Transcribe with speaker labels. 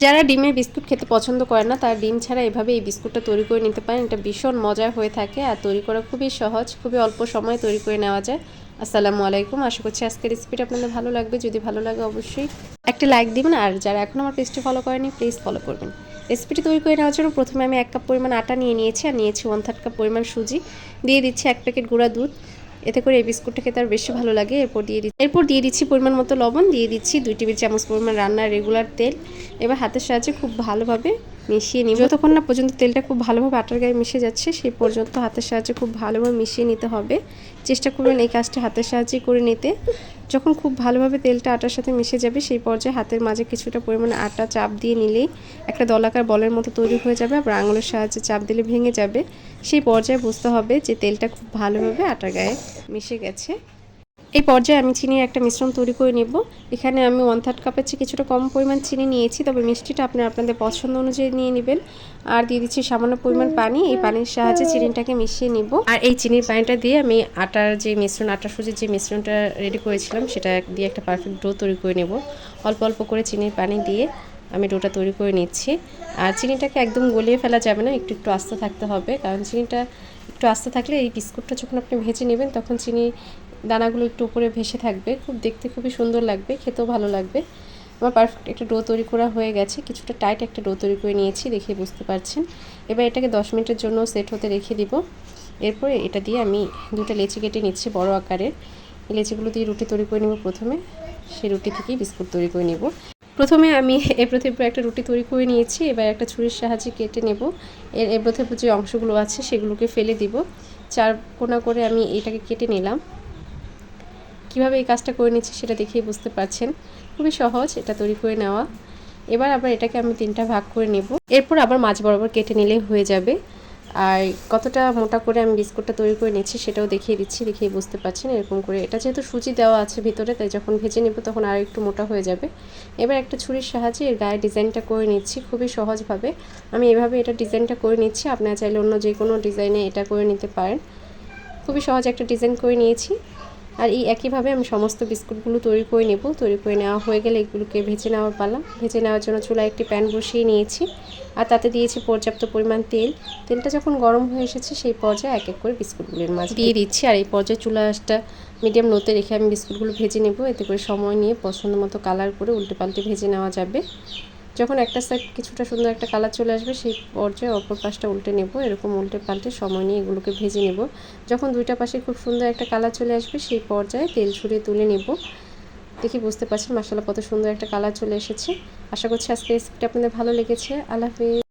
Speaker 1: যারা ডিমের বিস্কুট খেতে পছন্দ করে না তারা ডিম ছাড়া এভাবে এই বিস্কুটটা তৈরি করে নিতে পারেন। এটা ভীষণ মজার হয়ে থাকে আর তৈরি করা খুবই সহজ, খুবই অল্প সময়ে তৈরি করে নেওয়া যায়। আসসালামু আলাইকুম, আশা করছি আজকের রেসিপিটা আপনাদের ভালো লাগবে। যদি ভালো লাগে অবশ্যই একটা লাইক দিবেন, আর যারা এখন আমার পেজটি ফলো করেনি প্লিজ ফলো করবেন। রেসিপিটি তৈরি করে নেওয়ার জন্য প্রথমে আমি 1 কাপ পরিমাণ আটা নিয়ে নিয়েছি, আর নিয়েছি 1/3 কাপ পরিমাণ সুজি, দিয়ে দিচ্ছি 1 প্যাকেট গুঁড়া দুধ। এতে করে এই বিস্কুটটা খেতে আর বেশি ভালো লাগে। এরপর দিয়ে দিচ্ছি পরিমাণ মতো লবণ, দিয়ে দিচ্ছি 2 টেবিল চামচ পরিমাণ রান্নার রেগুলার তেল। এবার হাতের সাহায্যে খুব ভালোভাবে মিশিয়ে নিব। যতক্ষণ না পর্যন্ত তেলটা খুব ভালোভাবে আটার গায়ে মিশে যাচ্ছে সেই পর্যন্ত হাতের সাহায্যে খুব ভালোভাবে মিশিয়ে নিতে হবে। চেষ্টা করবেন এই কাজটা হাতের সাহায্যে করে নিতে। যখন খুব ভালোভাবে তেলটা আটার সাথে মিশে যাবে সেই পর্যায়ে হাতের মাঝে কিছুটা পরিমাণে আটা চাপ দিয়ে নিলেই একটা দলাকার বলের মতো তৈরি হয়ে যাবে, আবার আঙুলের সাহায্যে চাপ দিলে ভেঙে যাবে। সেই পর্যায়ে বুঝতে হবে যে তেলটা খুব ভালোভাবে আটার গায়ে মিশে গেছে। এই পর্যায়ে আমি চিনির একটা মিশ্রণ তৈরি করে নেব। এখানে আমি 1/3 কাপের চেয়ে কিছুটা কম পরিমাণ চিনি নিয়েছি, তবে মিষ্টিটা আপনাদের পছন্দ অনুযায়ী নিয়ে নেবেন। আর দিয়ে দিচ্ছি সামান্য পরিমাণ পানি। এই পানির সাহায্যে চিনিটাকে মিশিয়ে নিব। আর এই চিনির পানিটা দিয়ে আমি আটার সুজির যে মিশ্রণটা রেডি করেছিলাম সেটা দিয়ে একটা পারফেক্ট ডো তৈরি করে নেব। অল্প অল্প করে চিনির পানি দিয়ে আমি ডোটা তৈরি করে নিচ্ছি। আর চিনিটাকে একদম গলিয়ে ফেলা যাবে না, একটু একটু আস্তে থাকতে হবে, কারণ চিনিটা একটু আস্তে থাকলে এই বিস্কুটটা যখন আপনি ভেজে নেবেন তখন চিনি দানাগুলো একটু উপরে ভেসে থাকবে, দেখতে খুবই সুন্দর লাগবে, খেতেও ভালো লাগবে। আমার পারফেক্ট একটা ডো তৈরি করা হয়ে গেছে। কিছুটা টাইট একটা ডো তৈরি করে নিয়েছি, দেখে বুঝতে পারছেন। এবার এটাকে 10 মিনিটের জন্য সেট হতে রেখে দিব। এরপরে এটা দিয়ে আমি 2টা লেচি কেটে নিচ্ছি বড় আকারের। এই লেচিগুলো দিয়ে রুটি তৈরি করে নেব প্রথমে, সেই রুটি থেকেই বিস্কুট তৈরি করে নেব। প্রথমে আমি এবড়ো একটা রুটি তৈরি করে নিয়েছি। এবার একটা ছুরির সাহায্যে কেটে নেব। এর এবড়ো যে অংশগুলো আছে সেগুলোকে ফেলে দিব। 4 কোনা করে আমি এটাকে কেটে নিলাম। কিভাবে এই কাজটা করে নিচ্ছি সেটা দেখেই বুঝতে পারছেন, খুবই সহজ এটা তৈরি করে নেওয়া। এবার আবার এটাকে আমি 3টা ভাগ করে নেব। এরপর আবার মাঝ বরাবর কেটে নিলেই হয়ে যাবে। আর কতটা মোটা করে আমি বিস্কুটটা তৈরি করে নিচ্ছি সেটাও দেখিয়ে দিচ্ছি, দেখেই বুঝতে পারছেন। এরকম করে এটা যেহেতু সুজি দেওয়া আছে ভিতরে, তাই যখন ভেজে নেব তখন আর একটু মোটা হয়ে যাবে। এবার একটা ছুরির সাহায্যে এর গায়ে ডিজাইনটা করে নিচ্ছি খুবই সহজভাবে। আমি এভাবে এটা ডিজাইনটা করে নিচ্ছি, আপনারা চাইলে অন্য যে কোনো ডিজাইনে এটা করে নিতে পারেন। খুবই সহজ একটা ডিজাইন করে নিয়েছি। আর এই একইভাবে আমি সমস্ত বিস্কুটগুলো তৈরি করে নেব। তৈরি করে নেওয়া হয়ে গেলে এগুলোকে ভেজে নেওয়ার পালা। ভেজে নেওয়ার জন্য চুলায় একটি প্যান বসিয়ে নিয়েছি, আর তাতে দিয়েছি পর্যাপ্ত পরিমাণ তেল। তেলটা যখন গরম হয়ে এসেছে সেই পর্যায়ে এক এক করে বিস্কুটগুলোর মাঝে দিয়ে দিচ্ছি। আর এই পর্যায়ে চুলাটা মিডিয়াম লোতে রেখে আমি বিস্কুটগুলো ভেজে নেব। এতে করে সময় নিয়ে পছন্দ মতো কালার করে উল্টে পাল্টে ভেজে নেওয়া যাবে। যখন একটা সাইড কিছুটা সুন্দর একটা কালার চলে আসবে সেই পর্যায়ে অপর পাশটা উল্টে নেব। এরকম উল্টে পাল্টে সময় নিয়ে এগুলোকে ভেজে নেব। যখন 2টা পাশে খুব সুন্দর একটা কালার চলে আসবে সেই পর্যায়ে তেল ছড়িয়ে তুলে নেব। দেখি বুঝতে পারছেন মাশাআল্লাহ কত সুন্দর একটা কালার চলে এসেছে। আশা করছি আজকে রেসিপিটা আপনাদের ভালো লেগেছে। আল্লাহ হাফেজ।